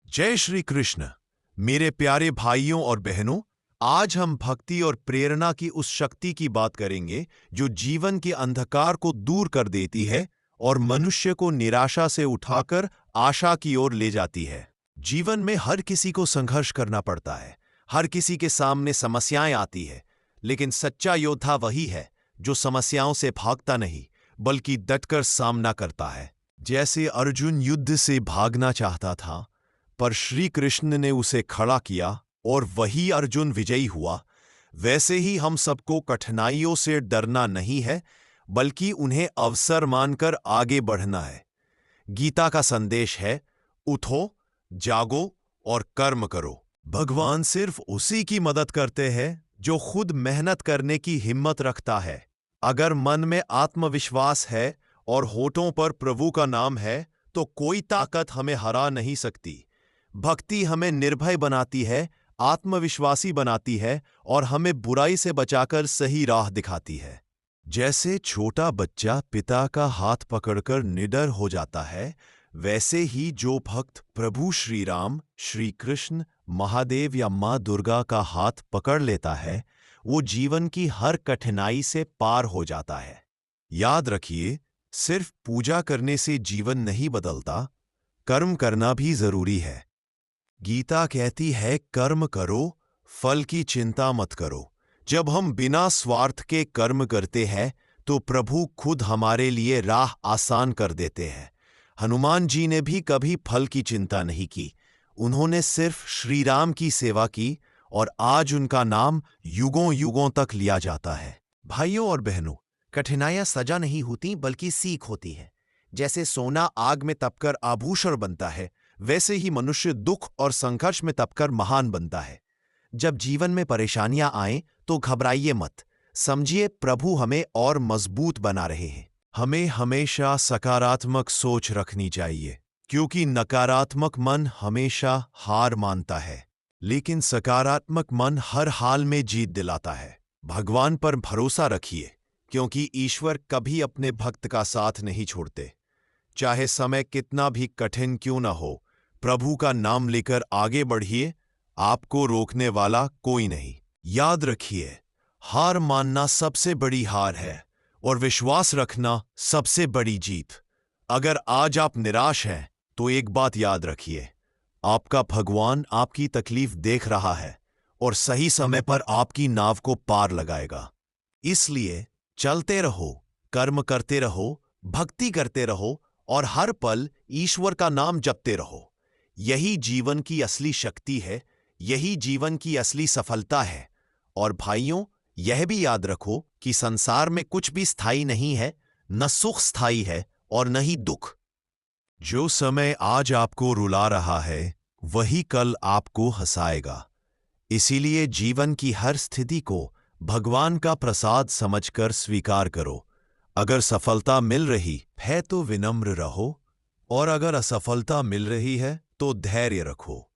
जय श्री कृष्ण। मेरे प्यारे भाइयों और बहनों, आज हम भक्ति और प्रेरणा की उस शक्ति की बात करेंगे जो जीवन के अंधकार को दूर कर देती है और मनुष्य को निराशा से उठाकर आशा की ओर ले जाती है। जीवन में हर किसी को संघर्ष करना पड़ता है, हर किसी के सामने समस्याएं आती है, लेकिन सच्चा योद्धा वही है जो समस्याओं से भागता नहीं बल्कि डटकर सामना करता है। जैसे अर्जुन युद्ध से भागना चाहता था, पर श्री कृष्ण ने उसे खड़ा किया और वही अर्जुन विजयी हुआ, वैसे ही हम सबको कठिनाइयों से डरना नहीं है बल्कि उन्हें अवसर मानकर आगे बढ़ना है। गीता का संदेश है, उठो, जागो और कर्म करो। भगवान सिर्फ उसी की मदद करते हैं जो खुद मेहनत करने की हिम्मत रखता है। अगर मन में आत्मविश्वास है और होठों पर प्रभु का नाम है तो कोई ताकत हमें हरा नहीं सकती। भक्ति हमें निर्भय बनाती है, आत्मविश्वासी बनाती है और हमें बुराई से बचाकर सही राह दिखाती है। जैसे छोटा बच्चा पिता का हाथ पकड़कर निडर हो जाता है, वैसे ही जो भक्त प्रभु श्री राम, श्री कृष्ण, महादेव या माँ दुर्गा का हाथ पकड़ लेता है, वो जीवन की हर कठिनाई से पार हो जाता है। याद रखिए, सिर्फ पूजा करने से जीवन नहीं बदलता, कर्म करना भी जरूरी है। गीता कहती है, कर्म करो, फल की चिंता मत करो। जब हम बिना स्वार्थ के कर्म करते हैं तो प्रभु खुद हमारे लिए राह आसान कर देते हैं। हनुमान जी ने भी कभी फल की चिंता नहीं की, उन्होंने सिर्फ श्री राम की सेवा की और आज उनका नाम युगों युगों तक लिया जाता है। भाइयों और बहनों, कठिनाइयां सजा नहीं होती बल्कि सीख होती है। जैसे सोना आग में तपकर आभूषण बनता है, वैसे ही मनुष्य दुख और संघर्ष में तपकर महान बनता है। जब जीवन में परेशानियां आएं तो घबराइए मत, समझिए प्रभु हमें और मजबूत बना रहे हैं। हमें हमेशा सकारात्मक सोच रखनी चाहिए, क्योंकि नकारात्मक मन हमेशा हार मानता है, लेकिन सकारात्मक मन हर हाल में जीत दिलाता है। भगवान पर भरोसा रखिए, क्योंकि ईश्वर कभी अपने भक्त का साथ नहीं छोड़ते। चाहे समय कितना भी कठिन क्यों न हो, प्रभु का नाम लेकर आगे बढ़िए, आपको रोकने वाला कोई नहीं। याद रखिए, हार मानना सबसे बड़ी हार है और विश्वास रखना सबसे बड़ी जीत। अगर आज आप निराश हैं तो एक बात याद रखिए, आपका भगवान आपकी तकलीफ देख रहा है और सही समय पर आपकी नाव को पार लगाएगा। इसलिए चलते रहो, कर्म करते रहो, भक्ति करते रहो और हर पल ईश्वर का नाम जपते रहो। यही जीवन की असली शक्ति है, यही जीवन की असली सफलता है। और भाइयों, यह भी याद रखो कि संसार में कुछ भी स्थायी नहीं है, न सुख स्थायी है और न ही दुख। जो समय आज आपको रुला रहा है, वही कल आपको हंसाएगा। इसीलिए जीवन की हर स्थिति को भगवान का प्रसाद समझकर स्वीकार करो। अगर सफलता मिल रही है तो विनम्र रहो, और अगर असफलता मिल रही है तो धैर्य रखो।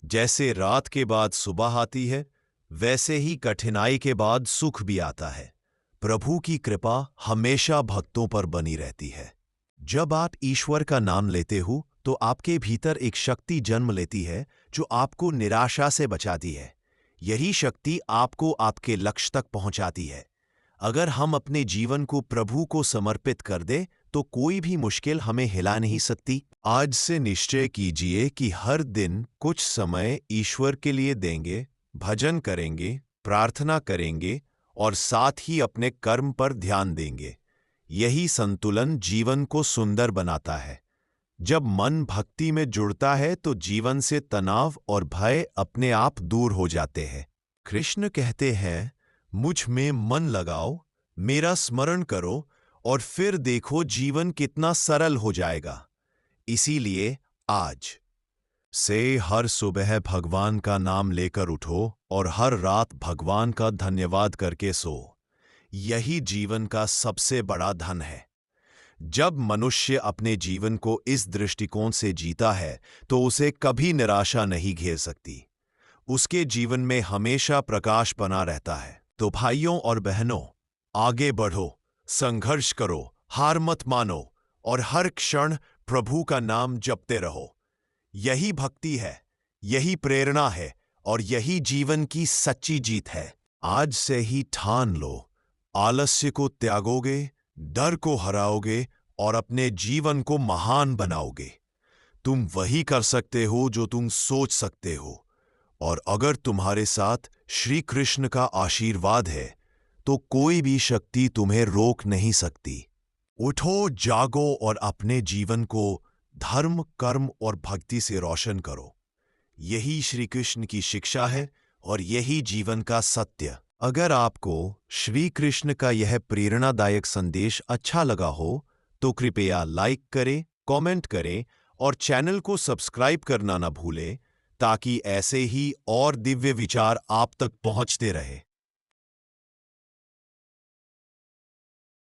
जैसे रात के बाद सुबह आती है, वैसे ही कठिनाई के बाद सुख भी आता है। प्रभु की कृपा हमेशा भक्तों पर बनी रहती है। जब आप ईश्वर का नाम लेते हो तो आपके भीतर एक शक्ति जन्म लेती है जो आपको निराशा से बचाती है। यही शक्ति आपको आपके लक्ष्य तक पहुंचाती है। अगर हम अपने जीवन को प्रभु को समर्पित कर दे तो कोई भी मुश्किल हमें हिला नहीं सकती। आज से निश्चय कीजिए कि हर दिन कुछ समय ईश्वर के लिए देंगे, भजन करेंगे, प्रार्थना करेंगे और साथ ही अपने कर्म पर ध्यान देंगे। यही संतुलन जीवन को सुंदर बनाता है। जब मन भक्ति में जुड़ता है तो जीवन से तनाव और भय अपने आप दूर हो जाते हैं। कृष्ण कहते हैं, मुझ में मन लगाओ, मेरा स्मरण करो और फिर देखो जीवन कितना सरल हो जाएगा। इसीलिए आज से हर सुबह भगवान का नाम लेकर उठो और हर रात भगवान का धन्यवाद करके सो। यही जीवन का सबसे बड़ा धन है। जब मनुष्य अपने जीवन को इस दृष्टिकोण से जीता है तो उसे कभी निराशा नहीं घेर सकती। उसके जीवन में हमेशा प्रकाश बना रहता है। तो भाइयों और बहनों, आगे बढ़ो, संघर्ष करो, हार मत मानो और हर क्षण प्रभु का नाम जपते रहो। यही भक्ति है, यही प्रेरणा है और यही जीवन की सच्ची जीत है। आज से ही ठान लो, आलस्य को त्यागोगे, डर को हराओगे और अपने जीवन को महान बनाओगे। तुम वही कर सकते हो जो तुम सोच सकते हो, और अगर तुम्हारे साथ श्री कृष्ण का आशीर्वाद है तो कोई भी शक्ति तुम्हें रोक नहीं सकती। उठो, जागो और अपने जीवन को धर्म, कर्म और भक्ति से रोशन करो। यही श्री कृष्ण की शिक्षा है और यही जीवन का सत्य। अगर आपको श्री कृष्ण का यह प्रेरणादायक संदेश अच्छा लगा हो तो कृपया लाइक करें, कमेंट करें और चैनल को सब्सक्राइब करना न भूलें, ताकि ऐसे ही और दिव्य विचार आप तक पहुंचते रहे।